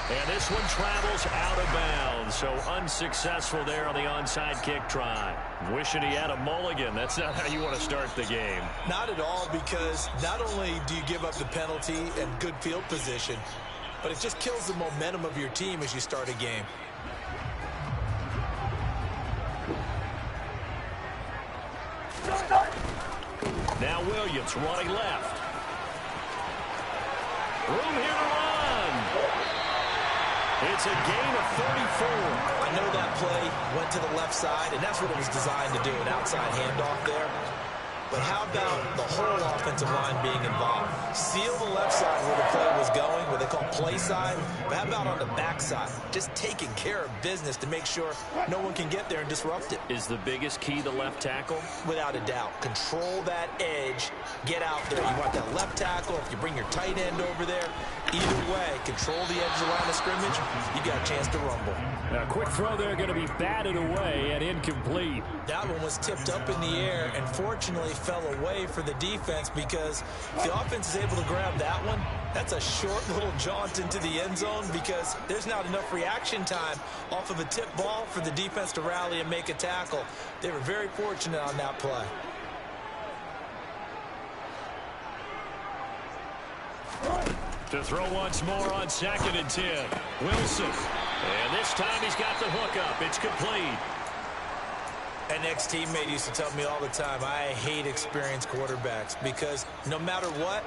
And this one travels out of bounds, so unsuccessful there on the onside kick try. Wishing he had a mulligan. That's not how you want to start the game. Not at all, because not only do you give up the penalty and good field position, but it just kills the momentum of your team as you start a game. Now Williams running left. Room here to run. It's a gain of 34. I know that play went to the left side, and that's what it was designed to do, an outside handoff there. But how about the whole offensive line being involved? Seal the left side where the play was going, what they call play side. But how about on the back side? Just taking care of business to make sure no one can get there and disrupt it. Is the biggest key the left tackle? Without a doubt. Control that edge. Get out there. You want that left tackle. If you bring your tight end over there, either way, control the edge of the line of scrimmage, you got a chance to rumble. A quick throw there going to be batted away and incomplete. That one was tipped up in the air and fortunately fell away for the defense, because if the offense is able to grab that one, that's a short little jaunt into the end zone, because there's not enough reaction time off of a tip ball for the defense to rally and make a tackle. They were very fortunate on that play. To throw once more on 2nd and 10. Wilson. And this time he's got the hook up. It's complete. An ex-teammate used to tell me all the time, I hate experienced quarterbacks, because no matter what,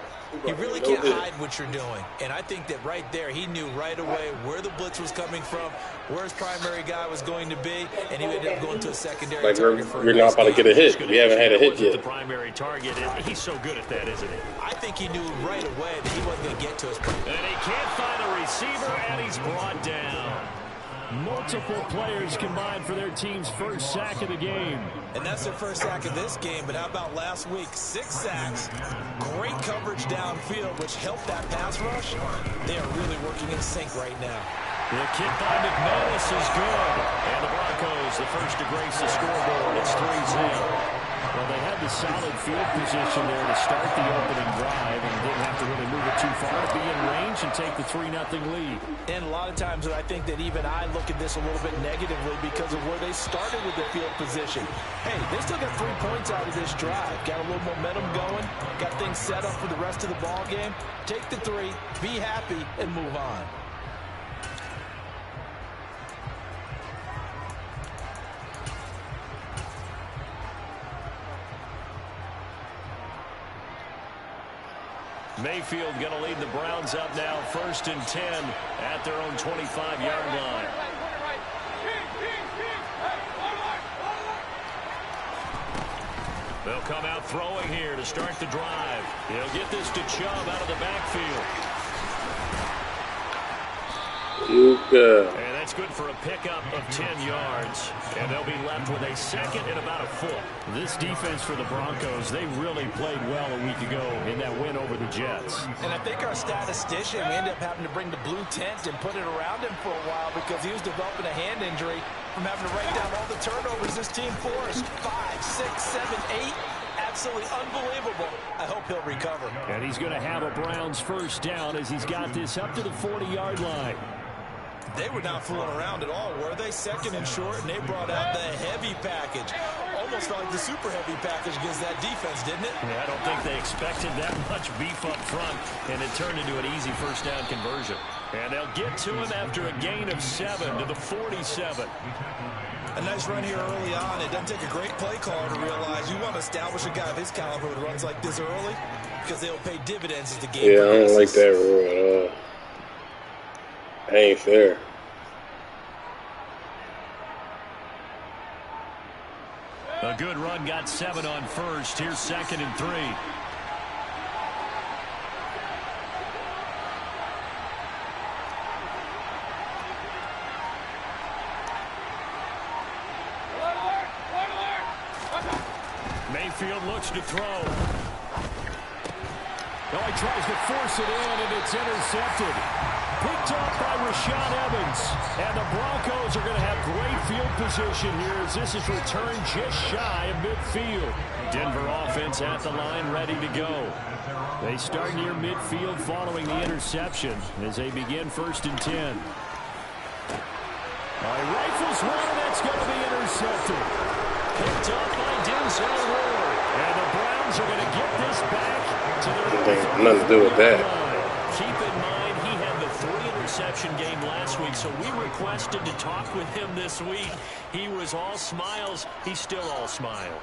you really can't hide what you're doing. And I think that right there, he knew right away where the blitz was coming from, where his primary guy was going to be, and he ended up going to a secondary target. Like we're not about to get a hit. We haven't had a hit yet. The primary target, he's so good at that, isn't he? I think he knew right away that he wasn't going to get to his primary. And he can't find a receiver, and he's brought down. Multiple players combined for their team's first sack of the game. And that's their first sack of this game, but how about last week? 6 sacks, great coverage downfield, which helped that pass rush. They are really working in sync right now. The kick by McManus is good. And the Broncos, the first to grace the scoreboard. It's 3-0. Well, they had the solid field position there to start the opening drive and didn't have to really move it too far to be in range and take the 3-0 lead. And a lot of times I think that even I look at this a little bit negatively because of where they started with the field position. Hey, they still got 3 points out of this drive. Got a little momentum going. Got things set up for the rest of the ball game. Take the 3, be happy, and move on. Mayfield going to lead the Browns up now, 1st and 10 at their own 25-yard line. They'll come out throwing here to start the drive. He'll get this to Chubb out of the backfield. And that's good for a pickup of 10 yards. And they'll be left with a 2nd and about a foot. This defense for the Broncos, they really played well a week ago in that win over the Jets. And I think our statistician, we ended up having to bring the blue tent and put it around him for a while because he was developing a hand injury from having to write down all the turnovers this team forced. 5, 6, 7, 8. Absolutely unbelievable. I hope he'll recover. And he's going to have a Browns first down as he's got this up to the 40-yard line. They were not fooling around at all, were they? 2nd and short, and they brought out the heavy package. Almost felt like the super heavy package against that defense, didn't it? Yeah, I don't think they expected that much beef up front, and it turned into an easy first down conversion. And they'll get to him after a gain of 7 to the 47. A nice run here early on. It doesn't take a great play caller to realize you want to establish a guy of his caliber who runs like this early because they'll pay dividends as the game progresses. I don't like that rule at all. That ain't fair. A good run, got 7 on first. Here's 2nd and 3. Mayfield looks to throw. Oh, he tries to force it in, and it's intercepted. Picked up by Rashaan Evans. And the Broncos are going to have great field position here as this is returned just shy of midfield. Denver offense at the line ready to go. They start near midfield following the interception as they begin 1st and 10. Rifles one, and that's going to be intercepted. Picked up by Denzel Ward. And the Browns are going to get this back to their nothing to do with that. Keep in mind, he had the 3-interception game last week, so we requested to talk with him this week. He was all smiles. He's still all smile.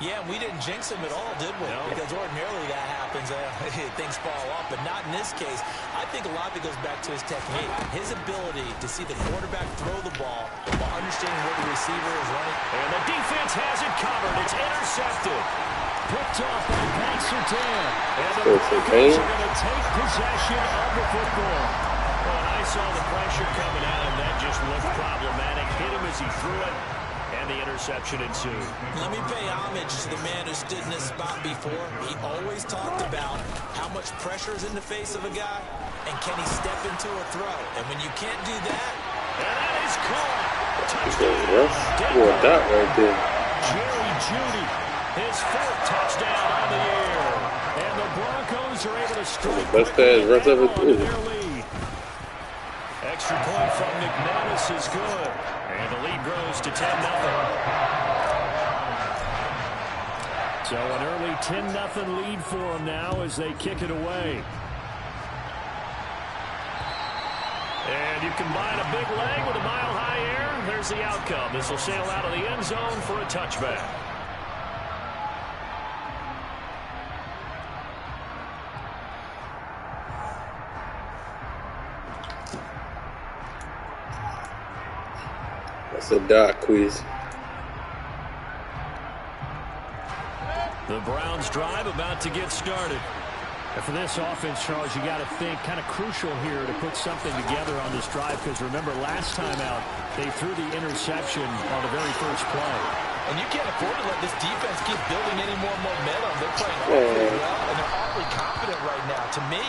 Yeah, we didn't jinx him at all, did we? No. Because ordinarily that happens. Things fall off, but not in this case. I think a lot of it goes back to his technique. His ability to see the quarterback throw the ball while understanding where the receiver is running. And the defense has it covered. It's intercepted. Picked off by Pat Surtain. And the Broncos are going to take possession of the football. Well, I saw the pressure coming at him. That just looked problematic. Hit him as he threw it. And the interception ensued. Let me pay homage to the man who stood in this spot before. He always talked about how much pressure is in the face of a guy, and can he step into a throw. And when you can't do that, and that is caught. Touchdown. Or a dot right there. Jerry Jeudy, his 4th touchdown on the year. And the Broncos are able to strike Best pass rush ever threw. their lead. Extra point from McManus is good. And the lead grows to 10-0. So an early 10-0 lead for them now as they kick it away. And you combine a big leg with a mile-high air. There's the outcome. This will sail out of the end zone for a touchback. That's a dot quiz. The Browns drive about to get started. And for this offense, Charles, you got to think kind of crucial here to put something together on this drive because remember last time out they threw the interception on the very first play. and you can't afford to let this defense keep building any more momentum. They're playing awfully well, and they're awfully confident right now. To me,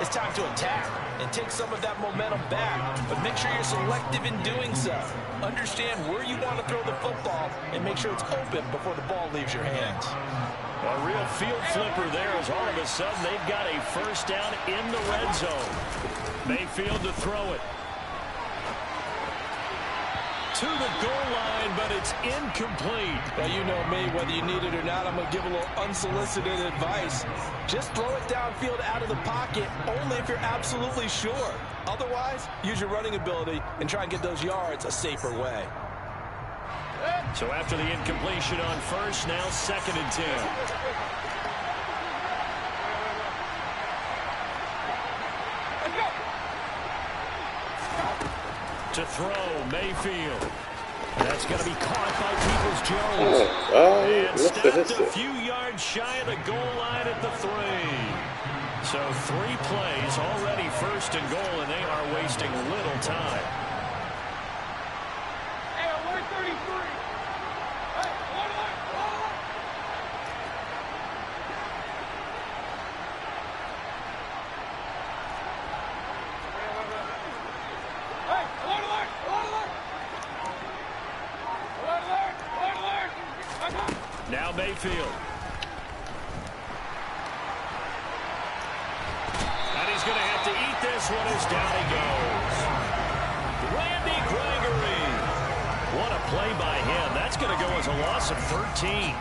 it's time to attack and take some of that momentum back, but make sure you're selective in doing so. Understand where you want to throw the football and make sure it's open before the ball leaves your hands. A real field flipper there as all of a sudden they've got a first down in the red zone. Mayfield to throw it. To the goal line, but it's incomplete. Well, you know me, whether you need it or not, I'm going to give a little unsolicited advice. Just throw it downfield out of the pocket, only if you're absolutely sure. Otherwise, use your running ability and try and get those yards a safer way. So after the incompletion on first, now 2nd and 10. To throw, Mayfield. That's going to be caught by Peoples-Jones. And stopped a few yards shy of the goal line at the 3. So 3 plays, already 1st and goal, and they are wasting little time. Hey, alert 33. Hey, alert. Now Mayfield. And he's going to have to eat this one as down he goes. Randy Gregory. What a play by him. That's going to go as a loss of 13.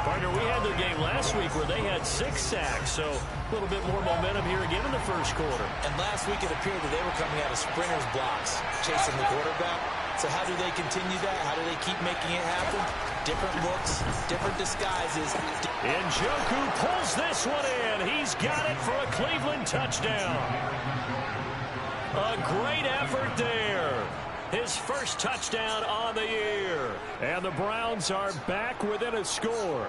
Partner, we had their game last week where they had 6 sacks, so a little bit more momentum here again in the first quarter. And last week it appeared that they were coming out of sprinters blocks, chasing the quarterback. So how do they continue that? How do they keep making it happen? Different looks, different disguises. Njoku pulls this one in. He's got it for a Cleveland touchdown. A great effort there. His first touchdown on the year. And the Browns are back within a score.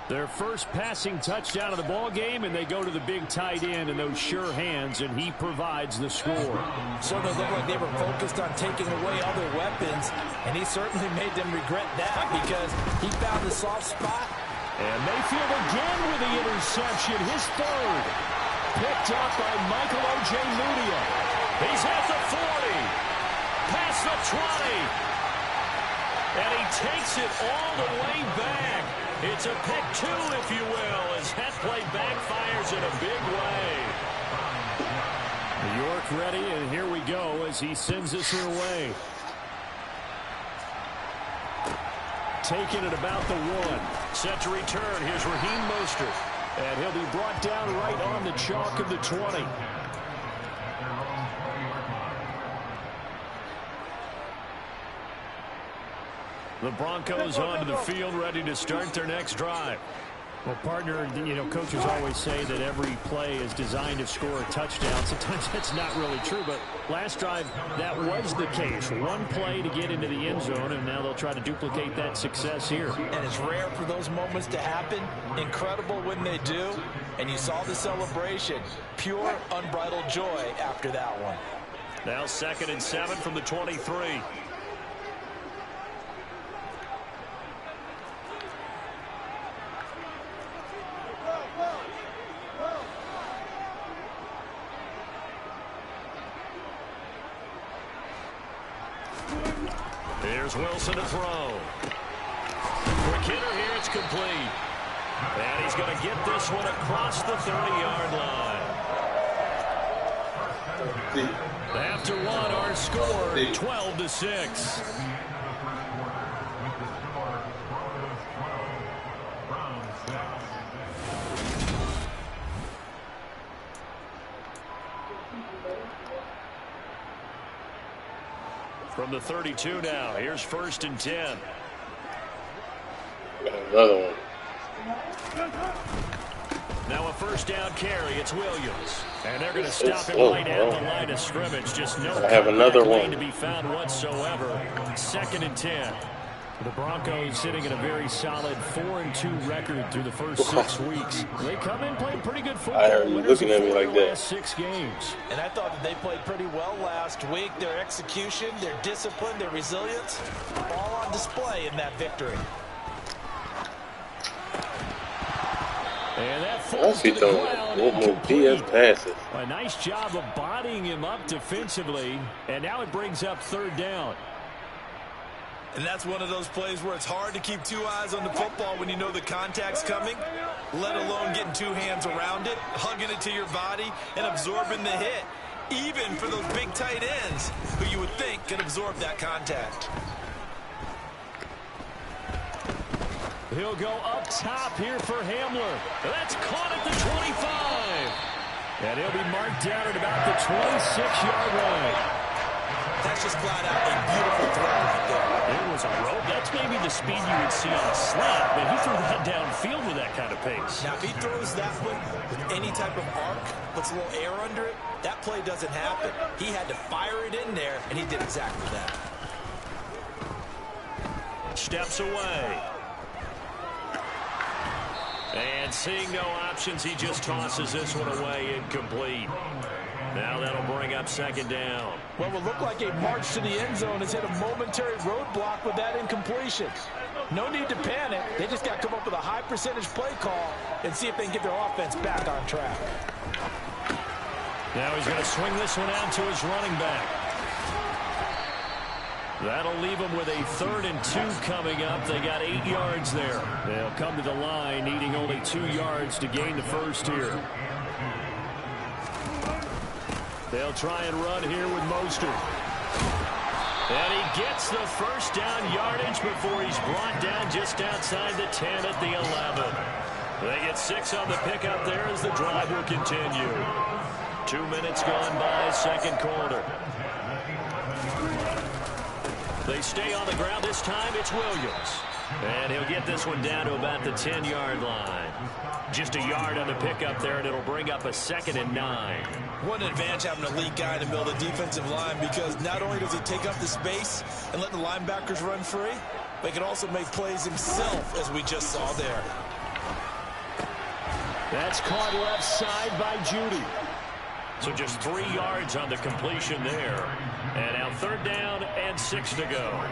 Their first passing touchdown of the ball game, and they go to the big tight end in those sure hands, and he provides the score. So they look like they were focused on taking away other weapons, and he certainly made them regret that because he found the soft spot. And Mayfield again with the interception, his 3rd. picked up by Michael O.J. Mudia. He's at the 40, past the 20, and he takes it all the way back. It's a pick two, if you will, as that play backfires in a big way. New York ready, and here we go as he sends this one away. Taking it about the 1. Set to return. Here's Raheem Mostert. And he'll be brought down right on the chalk of the 20. The Broncos onto the field, ready to start their next drive. Well, partner, you know, coaches always say that every play is designed to score a touchdown. Sometimes that's not really true, but last drive, that was the case. One play to get into the end zone, and now they'll try to duplicate that success here. And it's rare for those moments to happen. Incredible when they do. And you saw the celebration. Pure, unbridled joy after that one. Now 2nd and 7 from the 23. Here's Wilson to throw. Quick hitter here, it's complete. And he's going to get this one across the 30-yard line. After one, our score, 12-6. From the 32 now, here's 1st and 10. Another one. Now a first down carry. It's Williams. And they're going to stop him right at the line of scrimmage. Just no I have another one to be found whatsoever. 2nd and 10. The Broncos sitting at a very solid 4-2 record through the first 6 weeks. They come in playing pretty good football. I heard you looking at me like that. Last 6 games. And I thought that they played pretty well last week. Their execution, their discipline, their resilience, all on display in that victory. And that falls to the ground incomplete. A nice job of bodying him up defensively. And now it brings up 3rd down. And that's one of those plays where it's hard to keep 2 eyes on the football when you know the contact's coming, let alone getting 2 hands around it, hugging it to your body, and absorbing the hit, even for those big tight ends who you would think could absorb that contact. He'll go up top here for Hamler. That's caught at the 25. And he'll be marked down at about the 26-yard line. That's just flat out a beautiful throw right there. It was a rope. That's maybe the speed you would see on a slant, but he threw that downfield with that kind of pace. Now, if he throws that one with any type of arc, puts a little air under it, that play doesn't happen. He had to fire it in there, and he did exactly that. Steps away. And seeing no options, he just tosses this one away, incomplete. Now that'll bring up 2nd down. Well, it will look like a march to the end zone has hit a momentary roadblock with that incompletion. No need to panic. They just got to come up with a high percentage play call and see if they can get their offense back on track. Now he's going to swing this one out to his running back. That'll leave them with a 3rd and 2 coming up. They got 8 yards there. They'll come to the line needing only 2 yards to gain the first here. They'll try and run here with Mostert. And he gets the first down yardage before he's brought down just outside the 10 at the 11. They get 6 on the pickup there as the drive will continue. 2 minutes gone by, 2nd quarter. They stay on the ground this time. It's Williams. And he'll get this one down to about the 10-yard line. Just a yard on the pickup there, and it'll bring up a 2nd and 9. What an advantage having an elite guy in the middle of the defensive line, because not only does he take up the space and let the linebackers run free, but he can also make plays himself, as we just saw there. That's caught left side by Judy. So just 3 yards on the completion there. And now 3rd down and 6 to go.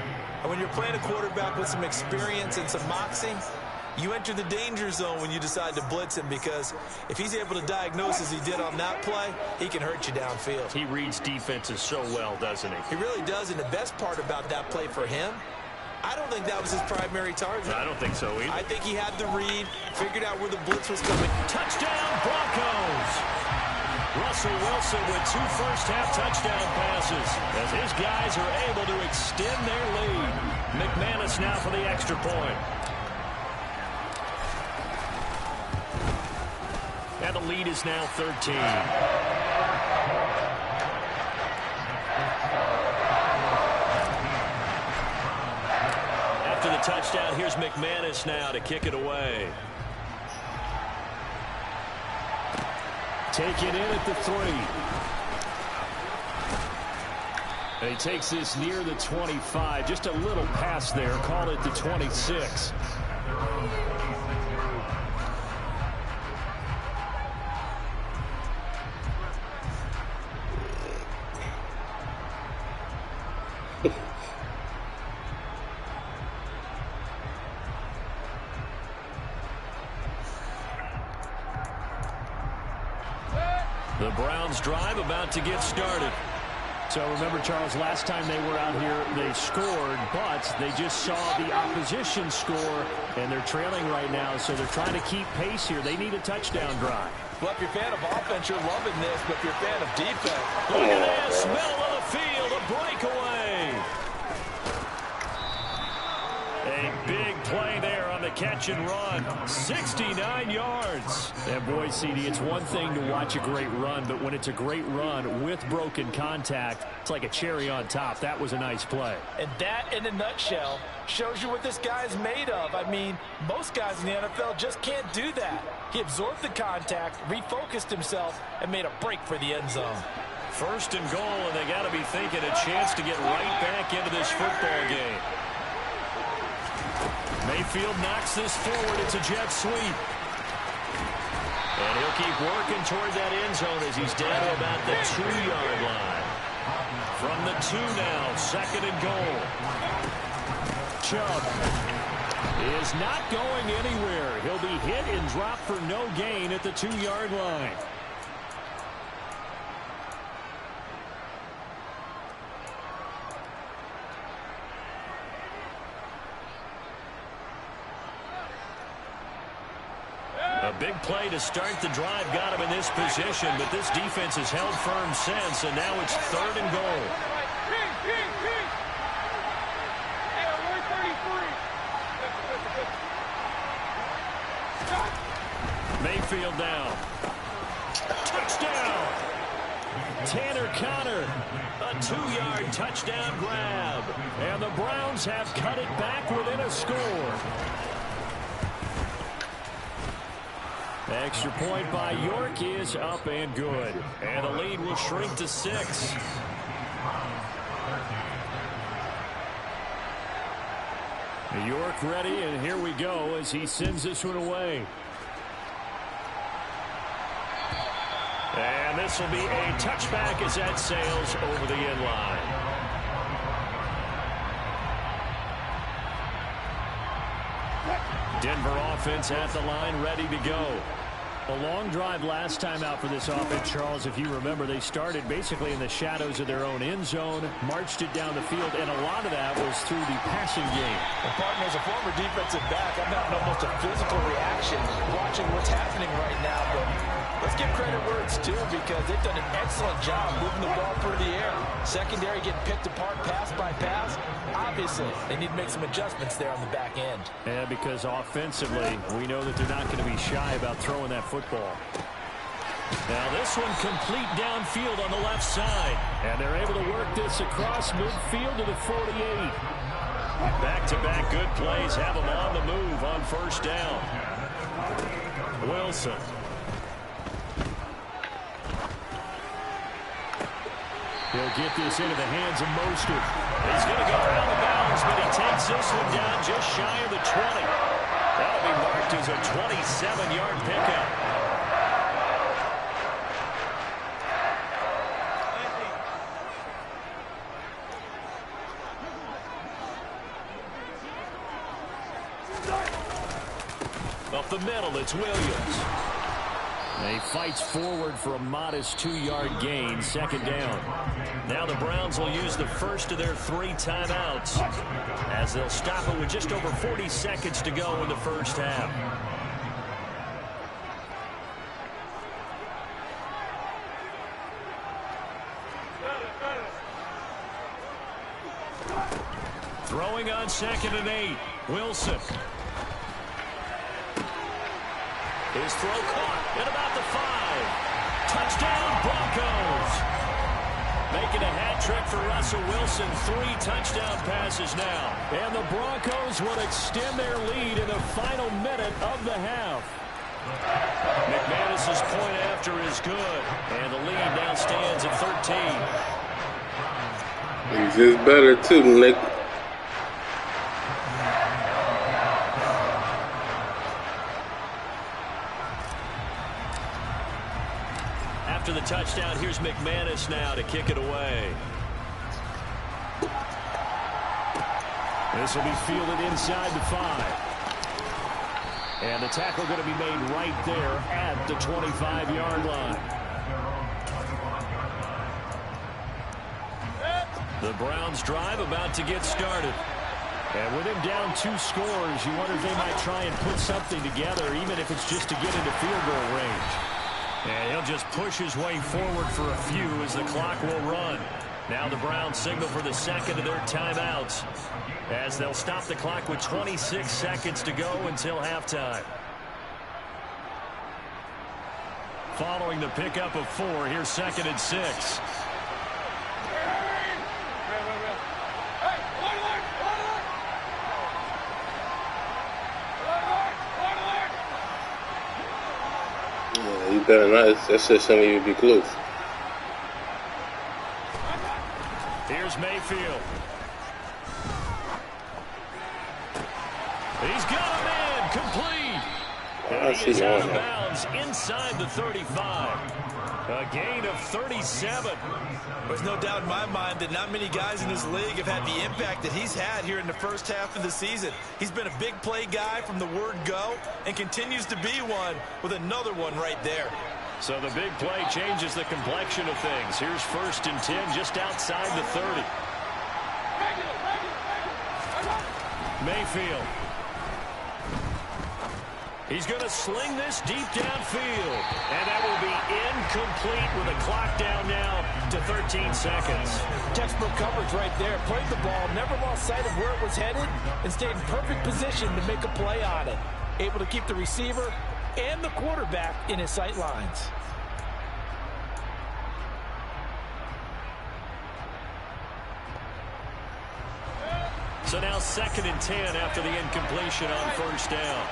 And when you're playing a quarterback with some experience and some moxie, You enter the danger zone when you decide to blitz him, because if he's able to diagnose as he did on that play, he can hurt you downfield. He reads defenses so well, doesn't he? He really does, and the best part about that play for him, I don't think that was his primary target. I don't think so either. I think he had the read, figured out where the blitz was coming. Touchdown, Broncos! Russell Wilson with 2 first-half touchdown passes as his guys are able to extend their lead. McManus now for the extra point. And the lead is now 13. After the touchdown, here's McManus now to kick it away. Take it in at the 3. And he takes this near the 25. Just a little pass there. Call it the 26. The Browns drive about to get started. So remember, Charles, last time they were out here, they scored, but they just saw the opposition score, and they're trailing right now, so they're trying to keep pace here. They need a touchdown drive. Well, if you're a fan of offense, you're loving this, but if you're a fan of defense, look at this, middle of the field, a breakaway. A big play there on the catch and run. 69 yards. And boy, CD, it's one thing to watch a great run, but when it's a great run with broken contact, it's like a cherry on top. That was a nice play. And that, in a nutshell, shows you what this guy is made of. I mean, most guys in the NFL just can't do that. He absorbed the contact, refocused himself, and made a break for the end zone. First and goal, and they got to be thinking a chance to get right back into this football game. Mayfield knocks this forward. It's a jet sweep. And he'll keep working toward that end zone as he's down to about the 2-yard line. From the 2 now, 2nd and goal. Chubb is not going anywhere. He'll be hit and dropped for no gain at the 2-yard line. A big play to start the drive got him in this position, but this defense has held firm since, and now it's 3rd and goal. Mayfield down. Touchdown! Tanner Conner, a 2-yard touchdown grab. And the Browns have cut it back within a score. Extra point by York is up and good. And the lead will shrink to 6. York ready, and here we go as he sends this one away. And this will be a touchback as that sails over the end line. Denver offense at the line, ready to go. A long drive last time out for this offense, Charles. If you remember, they started basically in the shadows of their own end zone, marched it down the field, and a lot of that was through the passing game. Well, partner, as a former defensive back, I'm having almost a physical reaction watching what's happening right now, but let's give credit where it's due, because they've done an excellent job moving the ball through the air. Secondary getting picked apart pass by pass. Obviously, they need to make some adjustments there on the back end. Yeah, because offensively, we know that they're not going to be shy about throwing that football. Now this one complete downfield on the left side. And they're able to work this across midfield to the 48. Back-to-back good plays have them on the move on 1st down. Wilson. He'll get this into the hands of Mostert. He's going to go out of bounds, but he takes this one down just shy of the 20. That'll be marked as a 27-yard pickup. up the middle. It's Williams. And he fights forward for a modest 2-yard gain, second down. Now the Browns will use the first of their 3 timeouts as they'll stop it with just over 40 seconds to go in the first half. Throwing on 2nd and 8. Wilson. His throw caught at about the 5. Touchdown, Broncos. Making a hat trick for Russell Wilson. 3 touchdown passes now. And the Broncos will extend their lead in the final minute of the half. McManus's point after is good. And the lead now stands at 13. He's just better too, Nick. After the touchdown, here's McManus now to kick it away. This will be fielded inside the 5. And the tackle going to be made right there at the 25-yard line. The Browns drive about to get started. And with him down 2 scores, you wonder if they might try and put something together, even if it's just to get into field goal range. And he'll just push his way forward for a few as the clock will run. Now the Browns signal for the second of their timeouts as they'll stop the clock with 26 seconds to go until halftime. Following the pickup of 4, here's 2nd and 6. You better not. That shit shouldn't even be close. Here's Mayfield. He's got him in. Complete. And he is out of bounds inside the 35. A gain of 37. There's no doubt in my mind that not many guys in this league have had the impact that he's had here in the first half of the season. He's been a big play guy from the word go and continues to be one with another one right there. So the big play changes the complexion of things. Here's 1st and 10 just outside the 30. Mayfield. He's going to sling this deep downfield. And that will be incomplete with a clock down now to 13 seconds. Textbook coverage right there. Played the ball, never lost sight of where it was headed, and stayed in perfect position to make a play on it. Able to keep the receiver and the quarterback in his sight lines. So now 2nd and 10 after the incompletion on 1st down.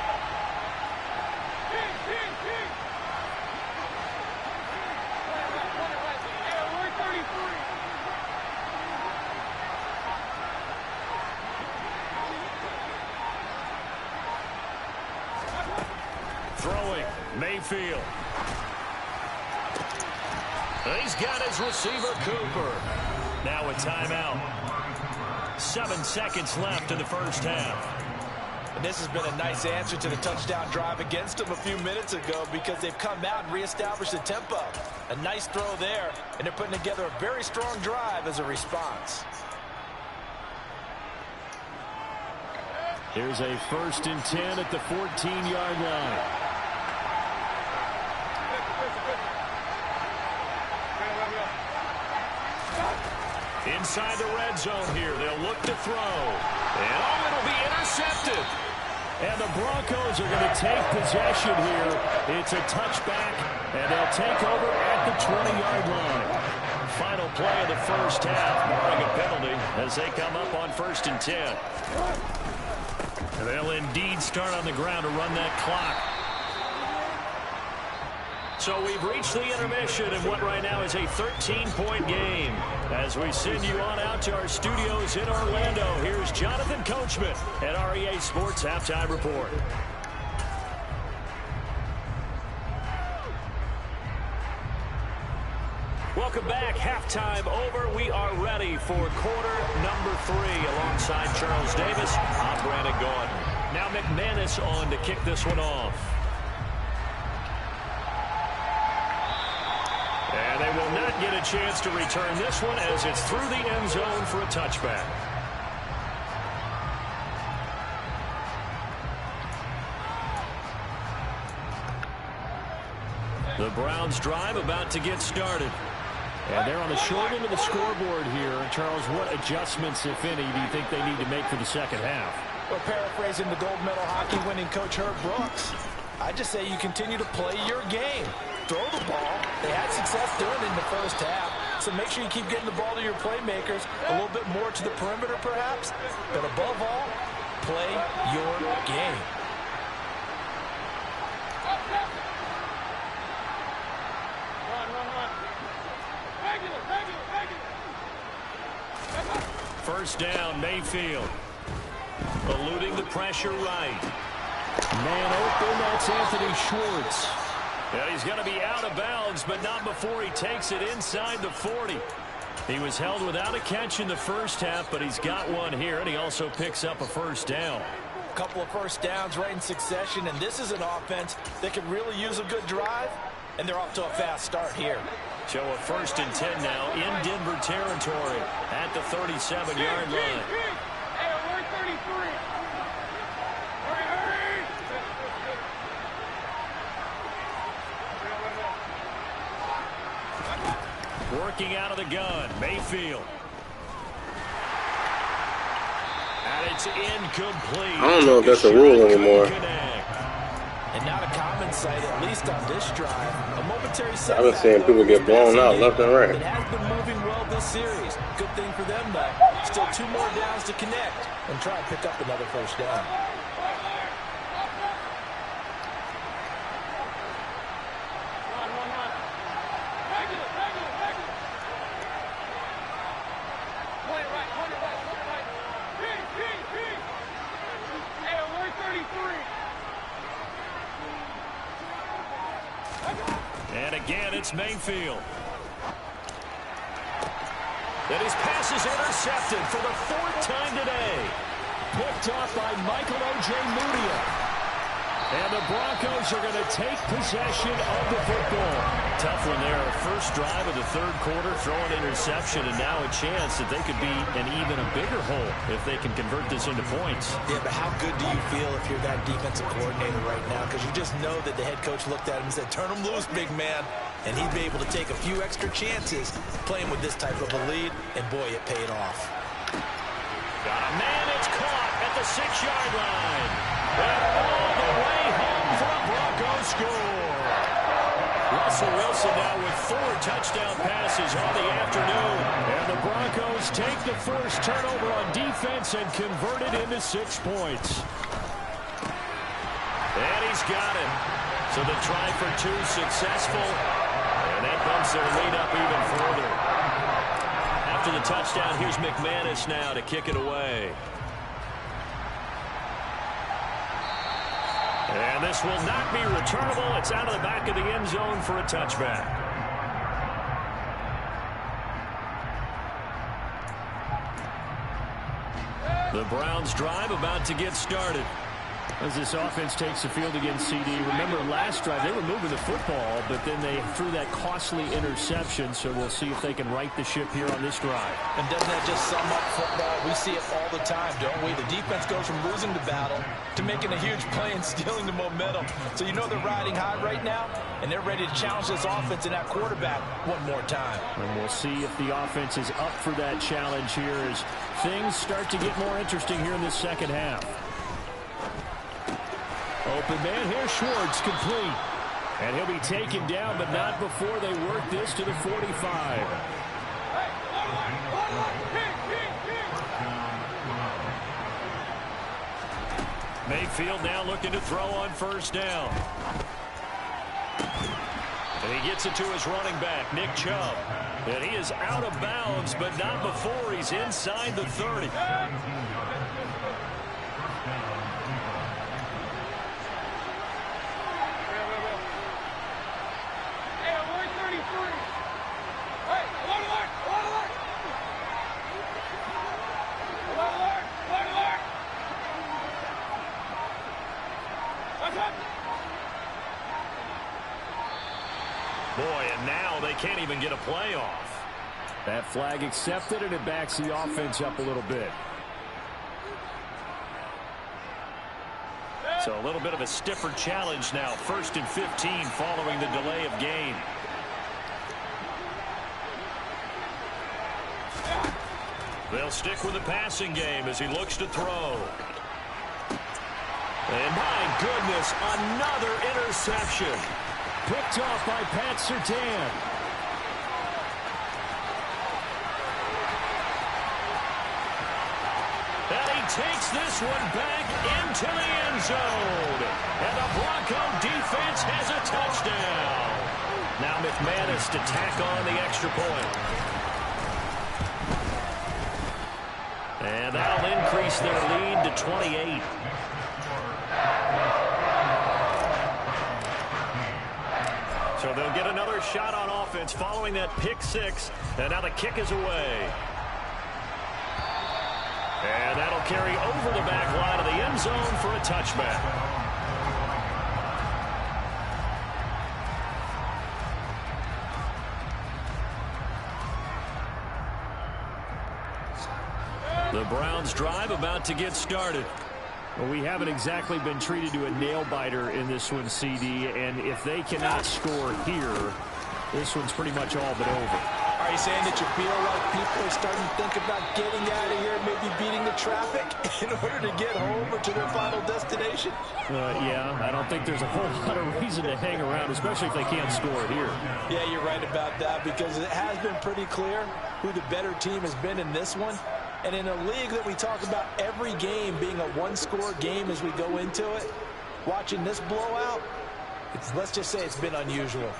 Throwing, Mayfield. He's got his receiver, Cooper. Now a timeout. 7 seconds left in the first half. And this has been a nice answer to the touchdown drive against them a few minutes ago because they've come out and reestablished the tempo. A nice throw there, and they're putting together a very strong drive as a response. Here's a 1st and 10 at the 14-yard line. Inside the red zone here. They'll look to throw. And it'll be intercepted. And the Broncos are going to take possession here. It's a touchback, and they'll take over at the 20-yard line. Final play of the first half, barring a penalty, as they come up on 1st and 10. They'll indeed start on the ground to run that clock. So we've reached the intermission in what right now is a 13-point game. As we send you on out to our studios in Orlando, here's Jonathan Coachman at REA Sports Halftime Report. Welcome back. Halftime over. We are ready for quarter number 3. Alongside Charles Davis, I'm Brandon Gordon. Now McManus on to kick this one off. And they will not get a chance to return this one as it's through the end zone for a touchback. The Browns drive about to get started. And they're on the short end of the scoreboard here. Charles, what adjustments, if any, do you think they need to make for the second half? Well, paraphrasing the gold medal hockey winning coach Herb Brooks, I just say you continue to play your game. Throw the ball. They had success doing it in the first half. So make sure you keep getting the ball to your playmakers, a little bit more to the perimeter perhaps. But above all, play your game. First down, Mayfield. Eluding the pressure right. Man open, that's Anthony Schwartz. Yeah, he's going to be out of bounds, but not before he takes it inside the 40. He was held without a catch in the first half, but he's got one here, and he also picks up a first down. A couple of first downs right in succession, and this is an offense that could really use a good drive, and they're off to a fast start here. So a 1st and 10 now in Denver territory at the 37-yard line. Hey, alert 33. Hurry, Working out of the gun, Mayfield. And it's incomplete. I don't know if that's a rule anymore. And not a common sight, at least on this drive. A momentary setback. I've been seeing people get blown out left and right. It has been moving well this series. Good thing for them, though. Still 2 more downs to connect and try and pick up another first down. Hey, alert 33. And again, it's Mayfield. And his pass is intercepted for the 4th time today. Picked off by Michael Ojemudia. And the Broncos are going to take possession of the football. Tough one there. First drive of the 3rd quarter, throwing interception, and now a chance that they could be in even a bigger hole if they can convert this into points. Yeah, but how good do you feel if you're that defensive coordinator right now? Because you just know that the head coach looked at him and said, turn him loose, big man. And he'd be able to take a few extra chances playing with this type of a lead, and boy, it paid off. Got a man, it's caught at the 6-yard line. And all the way home for a Broncos score. Russell Wilson now with 4 touchdown passes on the afternoon. And the Broncos take the first turnover on defense and convert it into 6 points. And he's got it. So the try for 2 successful. And that bumps their lead up even further. After the touchdown, here's McManus now to kick it away. And this will not be returnable. It's out of the back of the end zone for a touchback. The Browns drive about to get started. As this offense takes the field against CD. Remember last drive they were moving the football, but then they threw that costly interception, so we'll see if they can right the ship here on this drive. And doesn't that just sum up football? We see it all the time, don't we? The defense goes from losing the battle to making a huge play and stealing the momentum. So you know they're riding high right now, and they're ready to challenge this offense and that quarterback one more time. And we'll see if the offense is up for that challenge here as things start to get more interesting here in the second half. Open man here, Schwartz, complete. And he'll be taken down, but not before they work this to the 45. Mayfield now looking to throw on first down. And he gets it to his running back, Nick Chubb. And he is out of bounds, but not before he's inside the 30. And now they can't even get a play off. That flag accepted, and it backs the offense up a little bit. So a little bit of a stiffer challenge now. 1st and 15 following the delay of game. They'll stick with the passing game as he looks to throw. And my goodness, another interception. Picked off by Pat Surtain. And he takes this one back into the end zone. And the Bronco defense has a touchdown. Now McManus to tack on the extra point. And that'll increase their lead to 28. So they'll get another shot on offense following that pick six. And now the kick is away. And that'll carry over the back line of the end zone for a touchback. The Browns drive about to get started. Well, we haven't exactly been treated to a nail-biter in this one, CD, and if they cannot score here, this one's pretty much all but over. Are you saying that you feel like people are starting to think about getting out of here, maybe beating the traffic in order to get home or to their final destination? Yeah, I don't think there's a whole lot of reason to hang around, especially if they can't score it here. Yeah, you're right about that, because it has been pretty clear who the better team has been in this one. And in a league that we talk about every game being a one-score game as we go into it, watching this blowout, let's just say it's been unusual.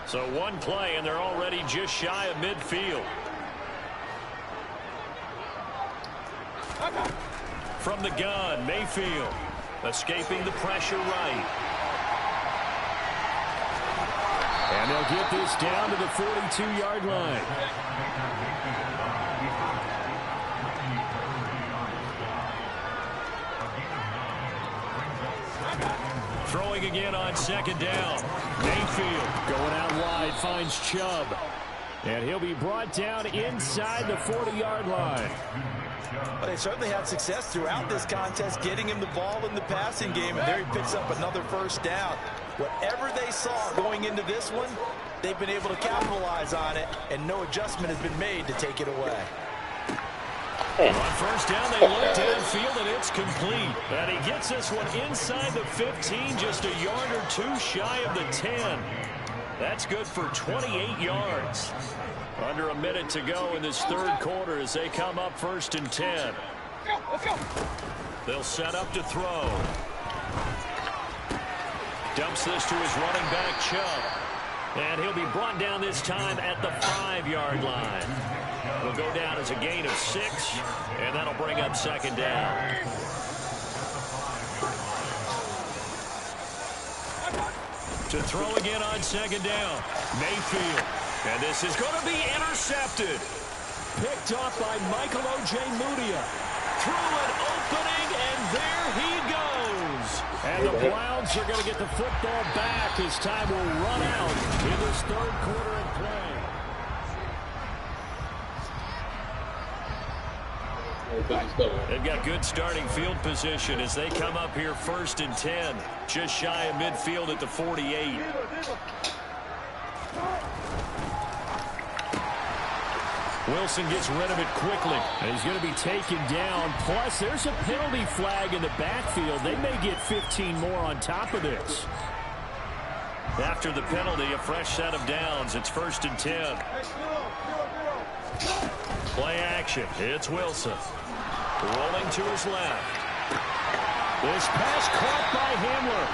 So one play, and they're already just shy of midfield. From the gun, Mayfield escaping the pressure right. And they'll get this down to the 42-yard line. Throwing again on 2nd down. Mayfield going out wide, finds Chubb. And he'll be brought down inside the 40-yard line. Well, they certainly had success throughout this contest getting him the ball in the passing game, and there he picks up another 1st down. Whatever they saw going into this one, they've been able to capitalize on it, and no adjustment has been made to take it away. On 1st down, they look downfield, and it's complete. And he gets this one inside the 15, just a yard or two shy of the 10. That's good for 28 yards. Under a minute to go in this 3rd quarter as they come up 1st and 10. They'll set up to throw. Dumps this to his running back, Chubb. And he'll be brought down this time at the 5-yard line. Will go down as a gain of 6, and that'll bring up 2nd down. To throw again on 2nd down, Mayfield. And this is going to be intercepted. Picked off by Michael O.J. Mudia. Through an opening, and there he goes. And the Browns are going to get the football back as time will run out in this 3rd quarter of play. They've got good starting field position as they come up here 1st and 10. Just shy of midfield at the 48. Wilson gets rid of it quickly. And he's going to be taken down. Plus, there's a penalty flag in the backfield. They may get 15 more on top of this. After the penalty, a fresh set of downs. It's 1st and 10. Play action. It's Wilson. Rolling to his left. This pass caught by Hamler.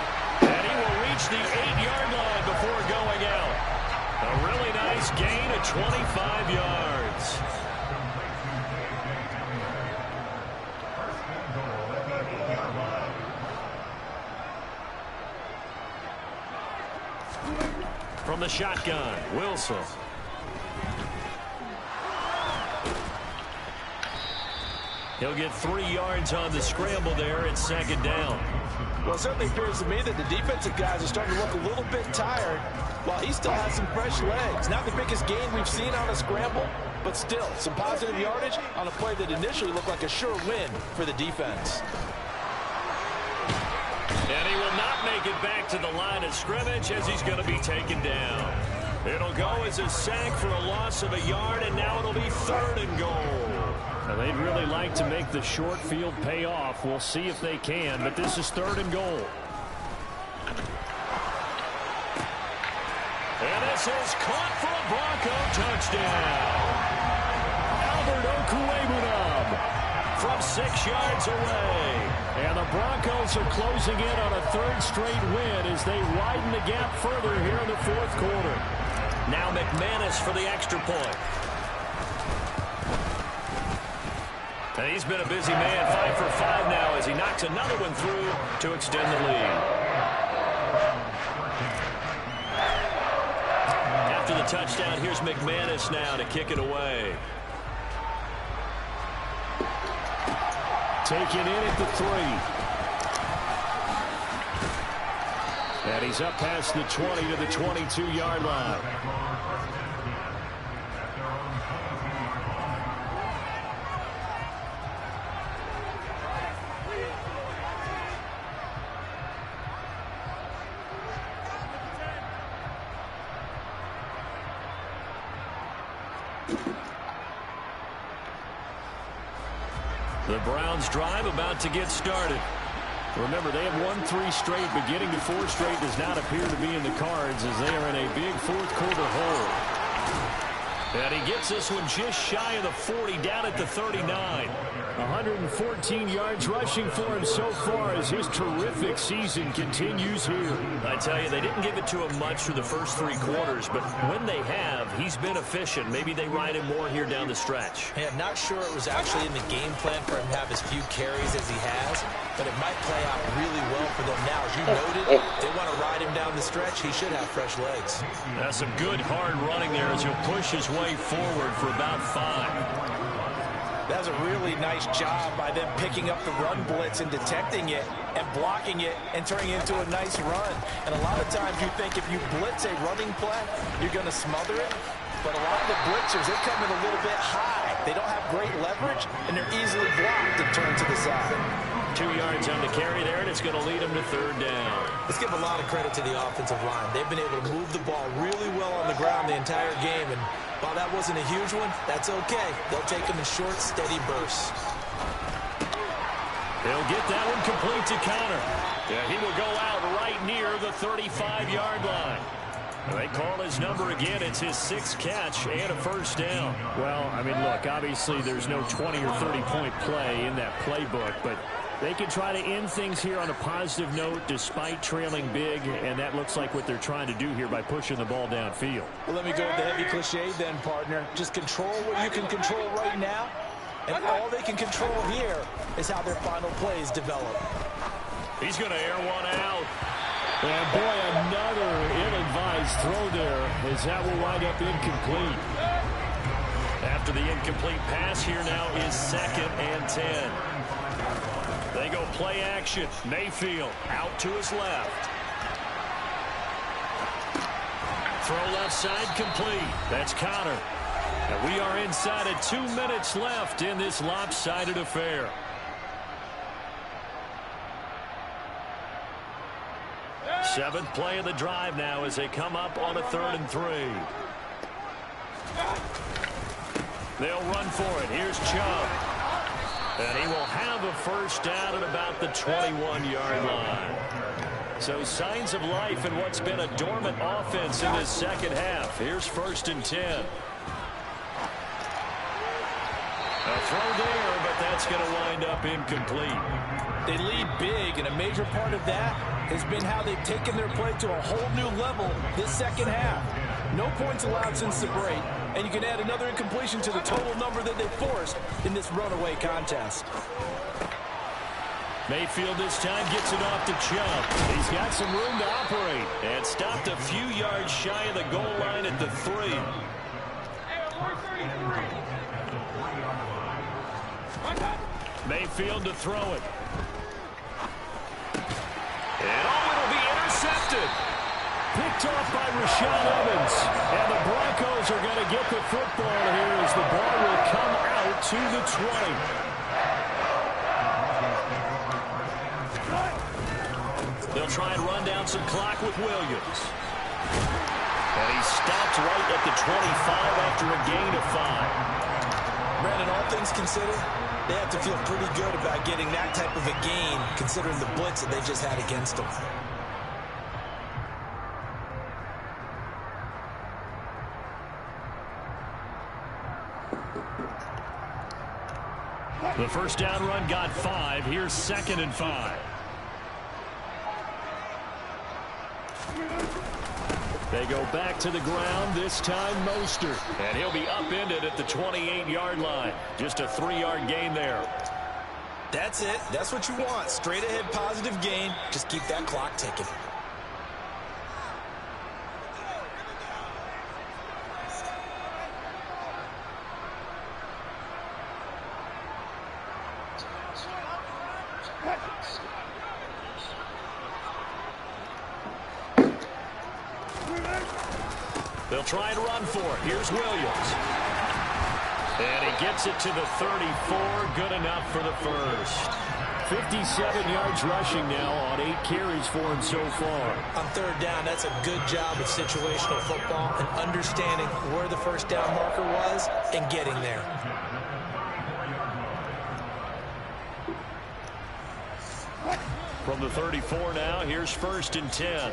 And he will reach the 8-yard line before going out. A really nice gain of 25 yards. From the shotgun, Wilson. He'll get 3 yards on the scramble there at second down. Well, it certainly appears to me that the defensive guys are starting to look a little bit tired while he still has some fresh legs. Not the biggest gain we've seen on a scramble, but still some positive yardage on a play that initially looked like a sure win for the defense. And he will not make it back to the line of scrimmage as he's going to be taken down. It'll go as a sack for a loss of a yard, and now it'll be 3rd and goal. Now, they'd really like to make the short field pay off. We'll see if they can, but this is 3rd and goal. And this is caught for a Bronco touchdown. Albert Okwuegbunam from 6 yards away. And the Broncos are closing in on a 3rd straight win as they widen the gap further here in the 4th quarter. Now McManus for the extra point. And he's been a busy man, 5 for 5 now as he knocks another one through to extend the lead. After the touchdown, here's McManus now to kick it away. Taken in at the 3. And he's up past the 20 to the 22-yard line. The Browns drive about to get started. Remember, they have won 3 straight, but getting to 4 straight does not appear to be in the cards as they are in a big 4th quarter hole. And he gets this one just shy of the 40, down at the 39. 114 yards rushing for him so far as his terrific season continues here. I tell you, they didn't give it to him much through the first 3 quarters, but when they have, he's been efficient. Maybe they ride him more here down the stretch. Hey, I'm not sure it was actually in the game plan for him to have as few carries as he has, but it might play out really well for them now. As you noted, they want to ride him down the stretch. He should have fresh legs. That's some good hard running there as he'll push his way forward for about 5. That's a really nice job by them picking up the run blitz and detecting it and blocking it and turning it into a nice run. And a lot of times you think if you blitz a running play, you're going to smother it. But a lot of the blitzers, they come in a little bit high. They don't have great leverage, and they're easily blocked and turned to the side. 2 yards on the carry there, and it's going to lead them to 3rd down. Let's give a lot of credit to the offensive line. They've been able to move the ball really well on the ground the entire game, and while that wasn't a huge one, that's okay. They'll take them in short, steady bursts. He'll get that one complete to Connor. Yeah, he will go out right near the 35-yard line. They call his number again. It's his 6th catch and a 1st down. Well, I mean, look, obviously there's no 20 or 30-point play in that playbook, but they can try to end things here on a positive note despite trailing big, and that looks like what they're trying to do here by pushing the ball downfield. Well, let me go with the heavy cliche then, partner. Just control what you can control right now, and all they can control here is how their final plays develop. He's going to air one out. And boy, another ill-advised throw there as that will wind up incomplete. After the incomplete pass, here now is 2nd and 10. They go play action. Mayfield out to his left. Throw left side complete. That's Connor. And we are inside of 2 minutes left in this lopsided affair. Seventh play of the drive now as they come up on a 3rd and 3. They'll run for it. Here's Chubb. And he will have a 1st down at about the 21-yard line. So signs of life in what's been a dormant offense in this 2nd half. Here's 1st and 10. A throw there, but that's going to wind up incomplete. They lead big, and a major part of that has been how they've taken their play to a whole new level this 2nd half. No points allowed since the break, and you can add another incompletion to the total number that they forced in this runaway contest. Mayfield this time gets it off to Chubb. He's got some room to operate and stopped a few yards shy of the goal line at the 3. Hey, 133. Mayfield to throw it. And it'll be intercepted. Picked off by Rashaan Evans. And the Broncos are going to get the football here as the ball will come out to the 20. They'll try and run down some clock with Williams. And he stopped right at the 25 after a gain of 5. Brandon, all things considered, they have to feel pretty good about getting that type of a gain, considering the blitz that they just had against them. The first down run got 5. Here's 2nd and 5. They go back to the ground, this time Mostert. And he'll be upended at the 28-yard line. Just a 3-yard gain there. That's it. That's what you want. Straight ahead positive gain. Just keep that clock ticking. They'll try and run for it. Here's Williams. And he gets it to the 34. Good enough for the first. 57 yards rushing now on 8 carries for him so far. On 3rd down, that's a good job of situational football and understanding where the first down marker was and getting there. From the 34 now, here's 1st and 10.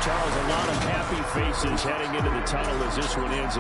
Charles, a lot of happy faces heading into the tunnel as this one ends.